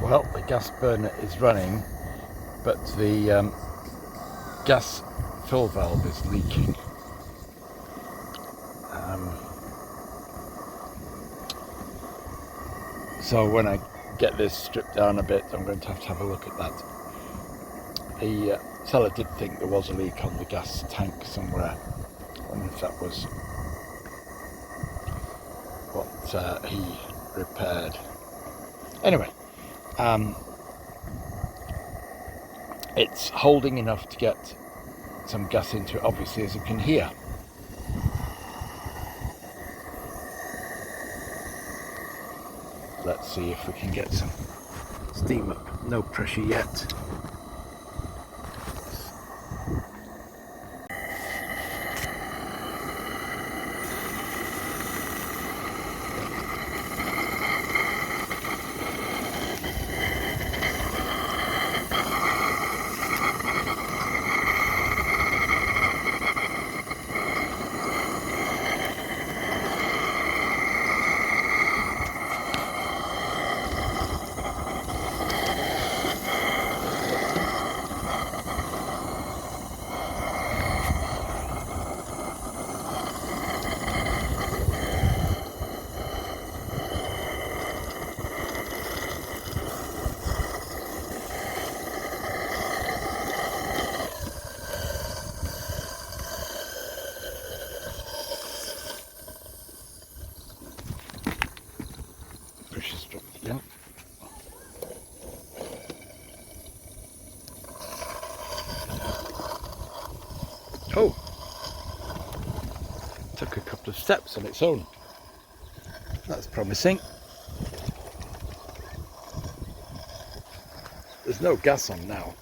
Well, the gas burner is running, but the gas fill valve is leaking. So when I get this stripped down a bit, I'm going to have a look at that. The seller did think there was a leak on the gas tank somewhere. I wonder if that was what he repaired. Anyway, it's holding enough to get some gas into it, obviously, as you can hear. Let's see if we can get some steam up. No pressure yet. Pressure's dropped again. Oh, took a couple of steps on its own. That's promising. There's no gas on now.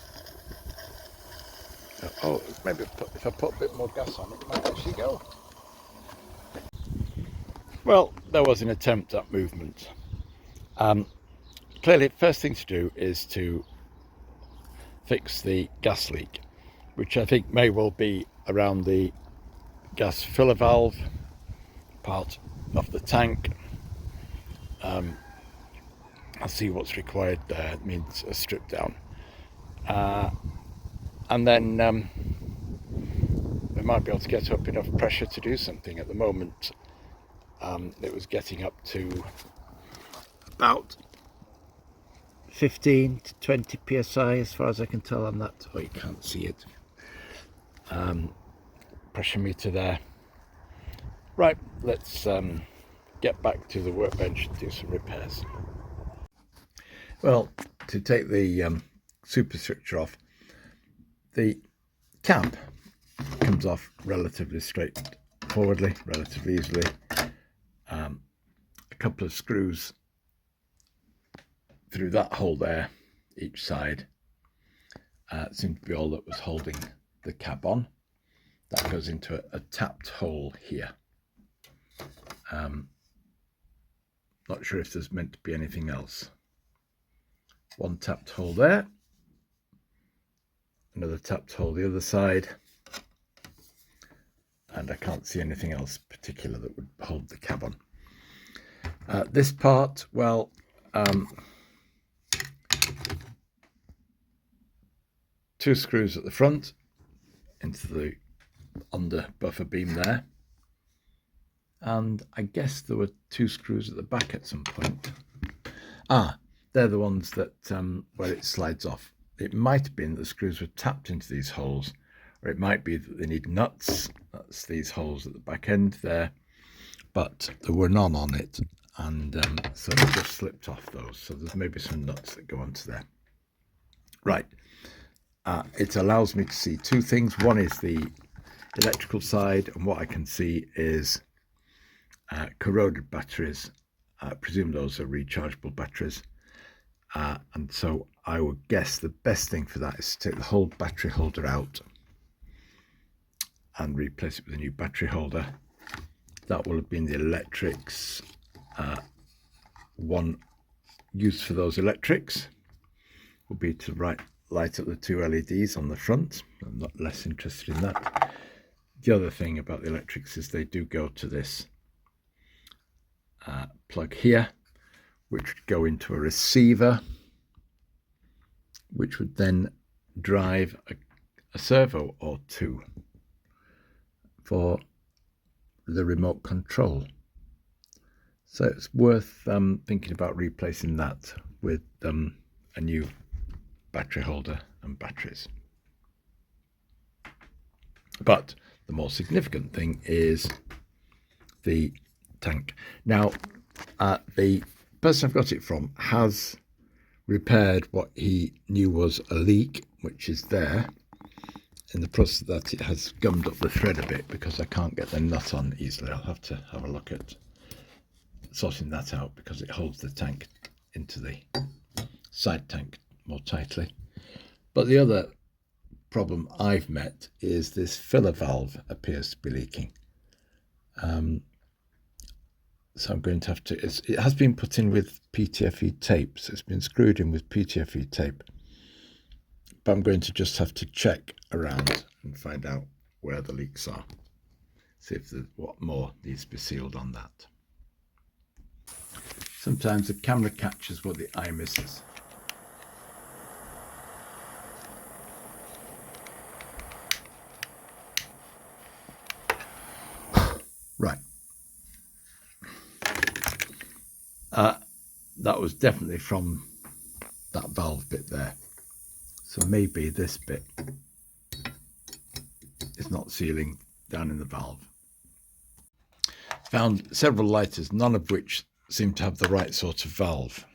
Oh, maybe if I put a bit more gas on, it might actually go. Well, there was an attempt at movement. Clearly, first thing to do is to fix the gas leak, which I think may well be around the gas filler valve part of the tank. I'll see what's required there. It means a strip down, and then we might be able to get up enough pressure to do something. At the moment, it was getting up to about 15 to 20 psi as far as I can tell on that. Oh, you can't see it. Pressure meter there. Right, let's get back to the workbench and do some repairs. Well, to take the superstructure off, the cap comes off relatively straightforwardly, relatively easily. A couple of screws through that hole there, each side, seemed to be all that was holding the cap on. That goes into a tapped hole here. Not sure if there's meant to be anything else. One tapped hole there, another tapped hole the other side, and I can't see anything else particular that would hold the cap on. This part, well, two screws at the front into the under buffer beam there, and I guess there were two screws at the back at some point. They're the ones that where it slides off. It might have been that the screws were tapped into these holes, or it might be that they need nuts. That's these holes at the back end there, but there were none on it, and so it just slipped off those. So there's maybe some nuts that go onto there. Right. It allows me to see two things. One is the electrical side, and what I can see is corroded batteries. I presume those are rechargeable batteries. And so I would guess the best thing for that is to take the whole battery holder out and replace it with a new battery holder. That will have been the electrics. One use for those electrics will be to light up the two LEDs on the front. I'm not less interested in that. The other thing about the electrics is they do go to this plug here, which would go into a receiver which would then drive a servo or two for the remote control. So it's worth thinking about replacing that with a new battery holder and batteries. But the more significant thing is the tank. Now, the person I've got it from has repaired what he knew was a leak, which is there. In the process of that, it has gummed up the thread a bit because I can't get the nut on easily. I'll have to have a look at sorting that out because it holds the tank into the side tank more tightly. But the other problem I've met is this filler valve appears to be leaking. So I'm going to have to, it has been put in with PTFE tape, so it's been screwed in with PTFE tape. But I'm going to just have to check around and find out where the leaks are. See if there's what more needs to be sealed on that. Sometimes the camera catches what the eye misses. Right. That was definitely from that valve bit there. So maybe this bit is not sealing down in the valve. Found several lighters, none of which seem to have the right sort of valve.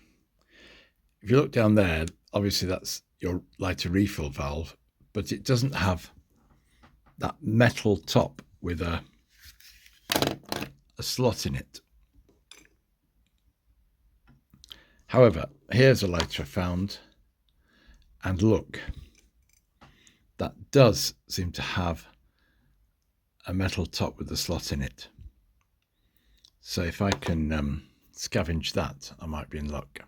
If you look down there, obviously that's your lighter refill valve, but it doesn't have that metal top with a slot in it. However, here's a lighter I found, and look, that does seem to have a metal top with a slot in it. So if I can scavenge that, I might be in luck.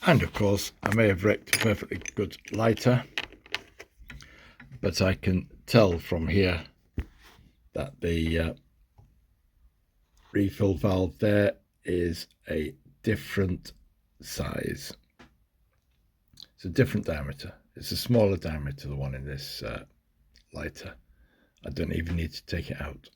And of course, I may have wrecked a perfectly good lighter, but I can tell from here that the refill valve there is a different size. It's a different diameter. It's a smaller diameter, the one in this lighter. I don't even need to take it out.